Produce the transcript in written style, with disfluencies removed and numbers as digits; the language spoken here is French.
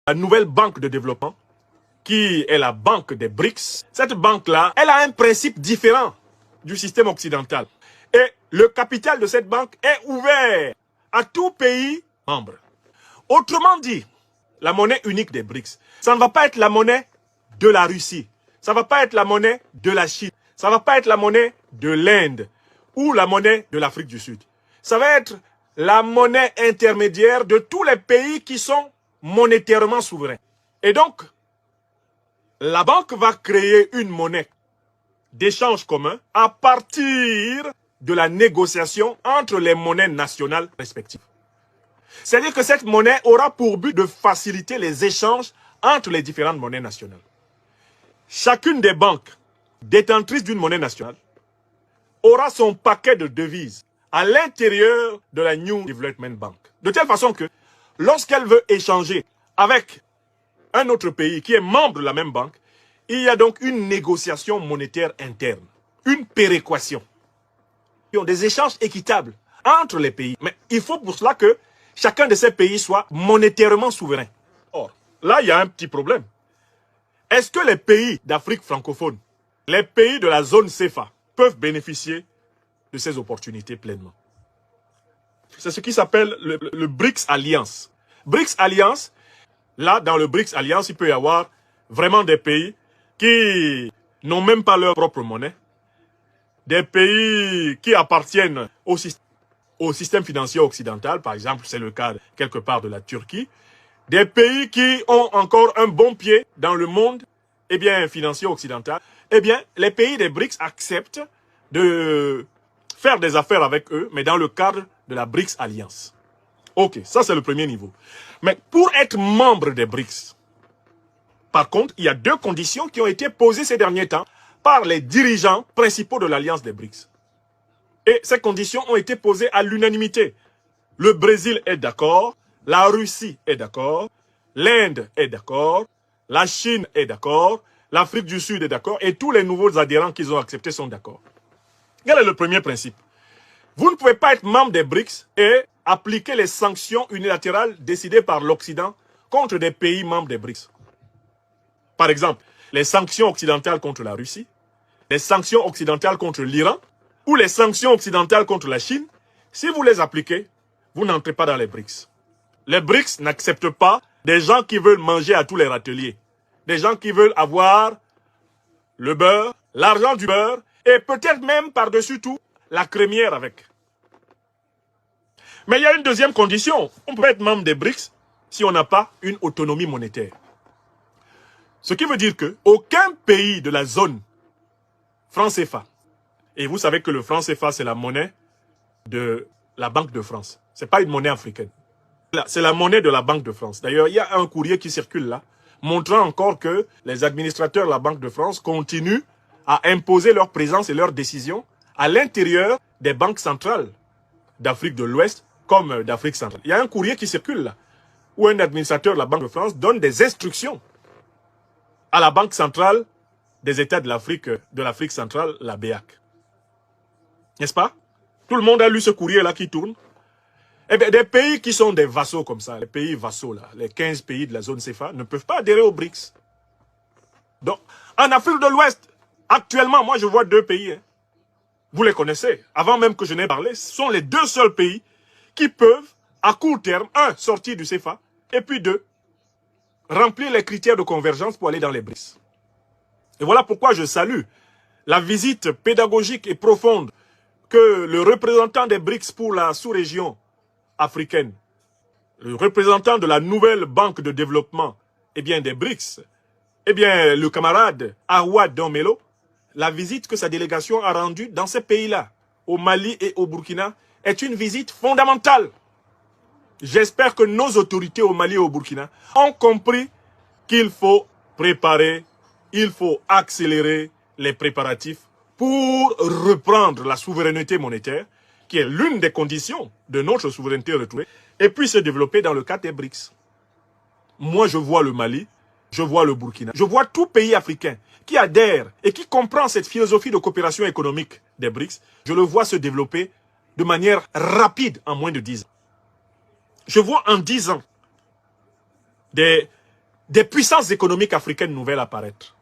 la nouvelle banque de développement, qui est la banque des BRICS, cette banque-là, elle a un principe différent du système occidental. Et le capital de cette banque est ouvert à tout pays membre. Autrement dit, la monnaie unique des BRICS, ça ne va pas être la monnaie de la Russie, ça ne va pas être la monnaie de la Chine, ça ne va pas être la monnaie de l'Inde ou la monnaie de l'Afrique du Sud. Ça va être la monnaie intermédiaire de tous les pays qui sont monétairement souverains. Et donc, la banque va créer une monnaie d'échange commun à partir de la négociation entre les monnaies nationales respectives. C'est-à-dire que cette monnaie aura pour but de faciliter les échanges entre les différentes monnaies nationales. Chacune des banques détentrices d'une monnaie nationale aura son paquet de devises à l'intérieur de la New Development Bank. De telle façon que lorsqu'elle veut échanger avec un autre pays qui est membre de la même banque, il y a donc une négociation monétaire interne, une péréquation. Ils ont des échanges équitables entre les pays. Mais il faut pour cela que chacun de ces pays soit monétairement souverain. Or, là, il y a un petit problème. Est-ce que les pays d'Afrique francophone, les pays de la zone CFA, peuvent bénéficier de ces opportunités pleinement? C'est ce qui s'appelle le BRICS Alliance. BRICS Alliance, là, dans le BRICS Alliance, il peut y avoir vraiment des pays qui n'ont même pas leur propre monnaie, des pays qui appartiennent au système financier occidental, par exemple, c'est le cas quelque part de la Turquie, des pays qui ont encore un bon pied dans le monde financier occidental. Eh bien, les pays des BRICS acceptent de faire des affaires avec eux, mais dans le cadre de la BRICS Alliance. Ok, ça c'est le premier niveau. Mais pour être membre des BRICS, par contre, il y a deux conditions qui ont été posées ces derniers temps par les dirigeants principaux de l'Alliance des BRICS. Et ces conditions ont été posées à l'unanimité. Le Brésil est d'accord, la Russie est d'accord, l'Inde est d'accord, la Chine est d'accord, l'Afrique du Sud est d'accord, et tous les nouveaux adhérents qu'ils ont acceptés sont d'accord. Quel est le premier principe? Vous ne pouvez pas être membre des BRICS et appliquer les sanctions unilatérales décidées par l'Occident contre des pays membres des BRICS. Par exemple, les sanctions occidentales contre la Russie, les sanctions occidentales contre l'Iran ou les sanctions occidentales contre la Chine. Si vous les appliquez, vous n'entrez pas dans les BRICS. Les BRICS n'acceptent pas des gens qui veulent manger à tous les râteliers, des gens qui veulent avoir le beurre, l'argent du beurre et peut-être même par-dessus tout la crémière avec. Mais il y a une deuxième condition. On peut être membre des BRICS si on n'a pas une autonomie monétaire. Ce qui veut dire qu'aucun pays de la zone franc CFA, et vous savez que le franc CFA c'est la monnaie de la Banque de France, ce n'est pas une monnaie africaine. C'est la monnaie de la Banque de France. D'ailleurs, il y a un courrier qui circule là, montrant encore que les administrateurs de la Banque de France continuent à imposer leur présence et leurs décisions à l'intérieur des banques centrales d'Afrique de l'Ouest comme d'Afrique centrale. Il y a un courrier qui circule là, où un administrateur de la Banque de France donne des instructions à la Banque centrale des États de l'Afrique centrale, la BEAC. N'est-ce pas? Tout le monde a lu ce courrier-là qui tourne. Eh bien, des pays qui sont des vassaux comme ça, les pays vassaux là, les 15 pays de la zone CFA, ne peuvent pas adhérer aux BRICS. Donc, en Afrique de l'Ouest, actuellement, moi je vois deux pays. Hein. Vous les connaissez. Avant même que je n'ai parlé, ce sont les deux seuls pays qui peuvent, à court terme, un, sortir du CFA, et puis deux, remplir les critères de convergence pour aller dans les BRICS. Et voilà pourquoi je salue la visite pédagogique et profonde que le représentant des BRICS pour la sous-région africaine, le représentant de la nouvelle banque de développement des BRICS, le camarade Arwa Domelo, la visite que sa délégation a rendue dans ces pays-là, au Mali et au Burkina, est une visite fondamentale. J'espère que nos autorités au Mali et au Burkina ont compris qu'il faut préparer, il faut accélérer les préparatifs pour reprendre la souveraineté monétaire, qui est l'une des conditions de notre souveraineté retrouvée, et puis se développer dans le cadre des BRICS. Moi, je vois le Mali, je vois le Burkina, je vois tout pays africain qui adhère et qui comprend cette philosophie de coopération économique des BRICS, je le vois se développer de manière rapide en moins de 10 ans. Je vois en 10 ans des des puissances économiques africaines nouvelles apparaître.